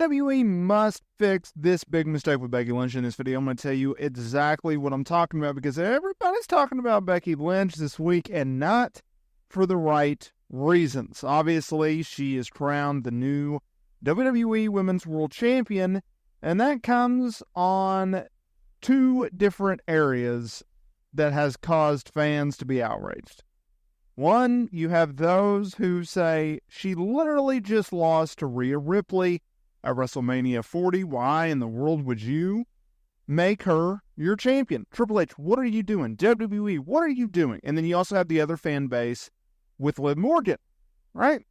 WWE must fix this big mistake with Becky Lynch in this video. I'm going to tell you exactly what I'm talking about because everybody's talking about Becky Lynch this week and not for the right reasons. Obviously, she is crowned the new WWE Women's World Champion, and that comes on two different areas that has caused fans to be outraged. One, you have those who say she literally just lost to Rhea Ripley at WrestleMania 40. Why in the world would you make her your champion? Triple H, what are you doing? WWE, what are you doing? And then you also have the other fan base with Liv Morgan, right?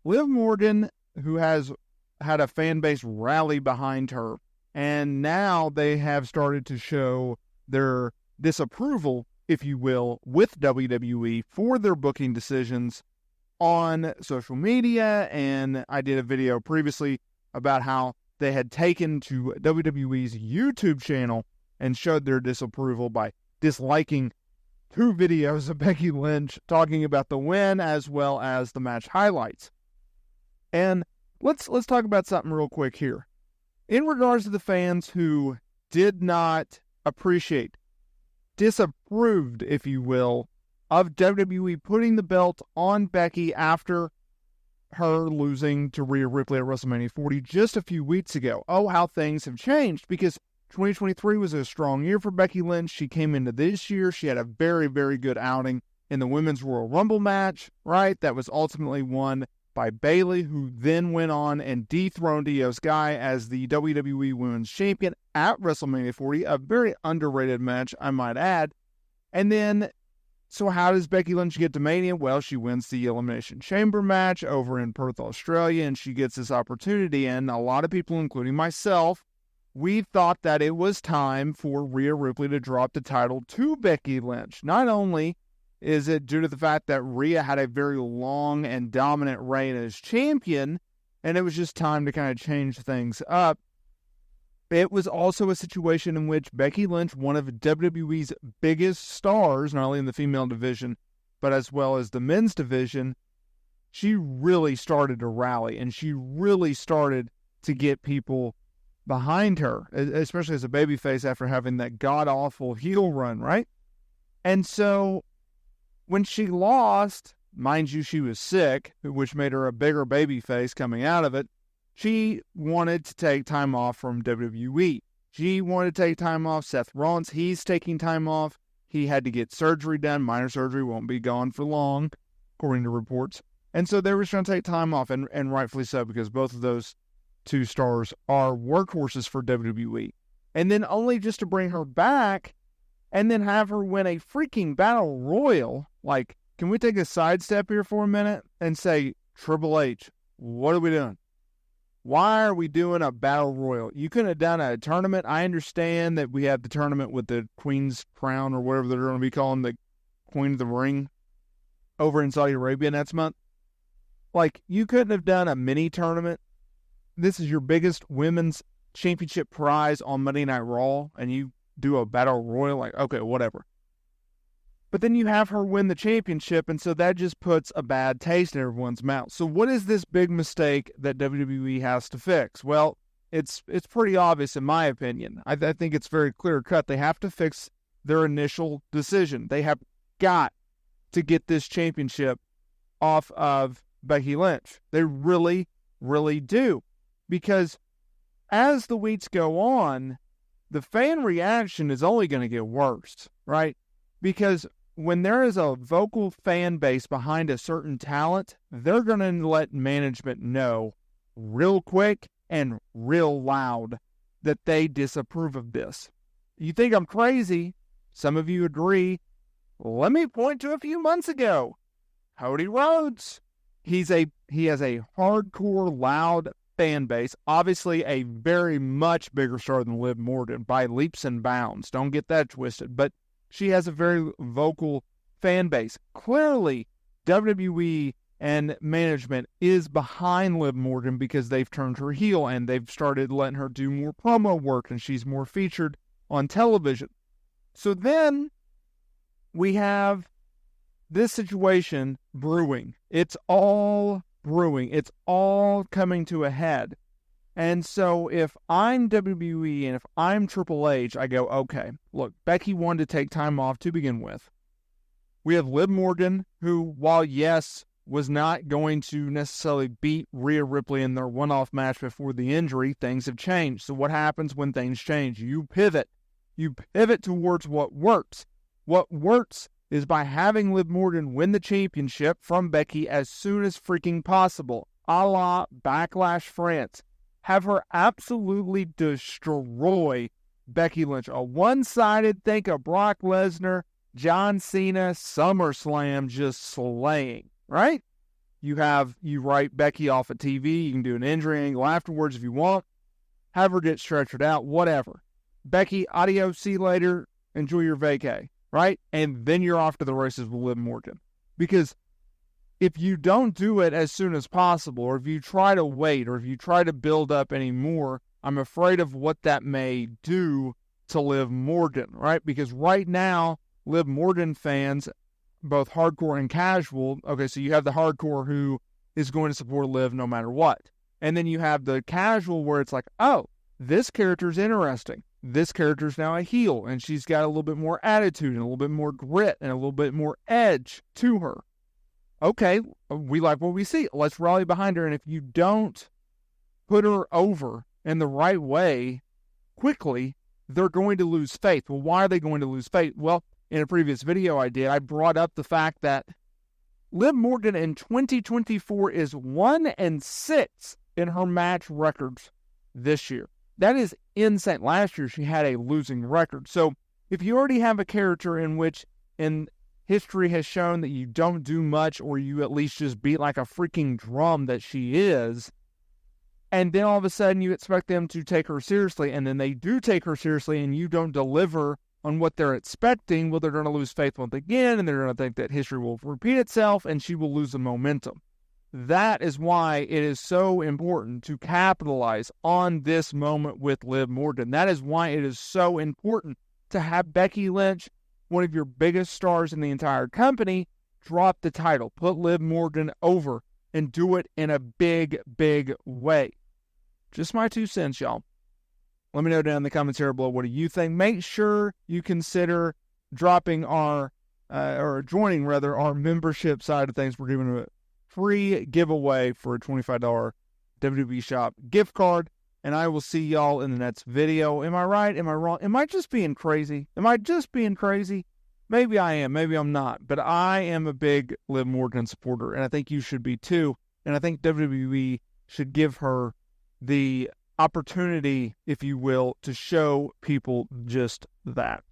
Liv Morgan, who has had a fan base rally behind her, and now they have started to show their disapproval, if you will, with WWE for their booking decisions on social media. And I did a video previously about how they had taken to WWE's YouTube channel and showed their disapproval by disliking two videos of Becky Lynch talking about the win as well as the match highlights. And let's talk about something real quick here. In regards to the fans who did not appreciate, disapproved, if you will, of WWE putting the belt on Becky after her losing to Rhea Ripley at WrestleMania 40 just a few weeks ago. Oh, how things have changed, because 2023 was a strong year for Becky Lynch. She came into this year, she had a very, very good outing in the Women's Royal Rumble match, right? That was ultimately won by Bayley, who then went on and dethroned Io Sky as the WWE Women's Champion at WrestleMania 40, a very underrated match, I might add. And then, so how does Becky Lynch get to Mania? Well, she wins the Elimination Chamber match over in Perth, Australia, and she gets this opportunity. And a lot of people, including myself, we thought that it was time for Rhea Ripley to drop the title to Becky Lynch. Not only is it due to the fact that Rhea had a very long and dominant reign as champion, and it was just time to kind of change things up, it was also a situation in which Becky Lynch, one of WWE's biggest stars, not only in the female division, but as well as the men's division, she really started to rally, and she really started to get people behind her, especially as a babyface after having that god-awful heel run, right? And so when she lost, mind you, she was sick, which made her a bigger babyface coming out of it. She wanted to take time off from WWE. She wanted to take time off. Seth Rollins, he's taking time off. He had to get surgery done. Minor surgery, won't be gone for long, according to reports. And so they were trying to take time off, and rightfully so, because both of those two stars are workhorses for WWE. And then only just to bring her back and then have her win a freaking battle royal. Like, can we take a sidestep here for a minute and say, Triple H, what are we doing? Why are we doing a battle royal? You couldn't have done a tournament. I understand that we have the tournament with the Queen's Crown or whatever they're going to be calling the Queen of the Ring over in Saudi Arabia next month. Like, you couldn't have done a mini tournament. This is your biggest women's championship prize on Monday Night Raw, and you do a battle royal. Like, okay, whatever. But then you have her win the championship, and so that just puts a bad taste in everyone's mouth. So what is this big mistake that WWE has to fix? Well, it's pretty obvious in my opinion. I think it's very clear-cut. They have to fix their initial decision. They have got to get this championship off of Becky Lynch. They really, really do. Because as the weeks go on, the fan reaction is only going to get worse, right? Because when there is a vocal fan base behind a certain talent, they're going to let management know real quick and real loud that they disapprove of this. You think I'm crazy? Some of you agree. Let me point to a few months ago. Cody Rhodes. He has a hardcore, loud fan base. Obviously, a very much bigger star than Liv Morgan by leaps and bounds. Don't get that twisted. But she has a very vocal fan base. Clearly, WWE and management is behind Liv Morgan because they've turned her heel and they've started letting her do more promo work and she's more featured on television. So then we have this situation brewing. It's all brewing. It's all coming to a head. And so if I'm WWE and if I'm Triple H, I go, okay, look, Becky wanted to take time off to begin with. We have Liv Morgan, who, while yes, was not going to necessarily beat Rhea Ripley in their one-off match before the injury, things have changed. So what happens when things change? You pivot. You pivot towards what works. What works is by having Liv Morgan win the championship from Becky as soon as freaking possible, a la Backlash France. Have her absolutely destroy Becky Lynch. A one-sided, think of Brock Lesnar, John Cena, SummerSlam just slaying, right? You write Becky off of TV. You can do an injury angle afterwards if you want. Have her get stretchered out, whatever. Becky, adios, see you later, enjoy your vacay, right? And then you're off to the races with Liv Morgan. Because if you don't do it as soon as possible, or if you try to wait, or if you try to build up any more, I'm afraid of what that may do to Liv Morgan, right? Because right now, Liv Morgan fans, both hardcore and casual, okay, so you have the hardcore who is going to support Liv no matter what. And then you have the casual where it's like, oh, this character's interesting. This character's now a heel, and she's got a little bit more attitude and a little bit more grit and a little bit more edge to her. Okay, we like what we see. Let's rally behind her. And if you don't put her over in the right way quickly, they're going to lose faith. Well, why are they going to lose faith? Well, in a previous video I brought up the fact that Liv Morgan in 2024 is 1-6 in her match records this year. That is insane. Last year, she had a losing record. So if you already have a character in which in history has shown that you don't do much, or you at least just beat like a freaking drum that she is, and then all of a sudden you expect them to take her seriously, and then they do take her seriously, and you don't deliver on what they're expecting, well, they're going to lose faith once again, and they're going to think that history will repeat itself, and she will lose the momentum. That is why it is so important to capitalize on this moment with Liv Morgan. That is why it is so important to have Becky Lynch, one of your biggest stars in the entire company, drop the title. Put Liv Morgan over and do it in a big, big way. Just my 2 cents, y'all. Let me know down in the comments here below, what do you think? Make sure you consider dropping joining our membership side of things. We're giving a free giveaway for a $25 WWE Shop gift card. And I will see y'all in the next video. Am I right? Am I wrong? Am I just being crazy? Maybe I am. Maybe I'm not. But I am a big Liv Morgan supporter. And I think you should be too. And I think WWE should give her the opportunity, if you will, to show people just that.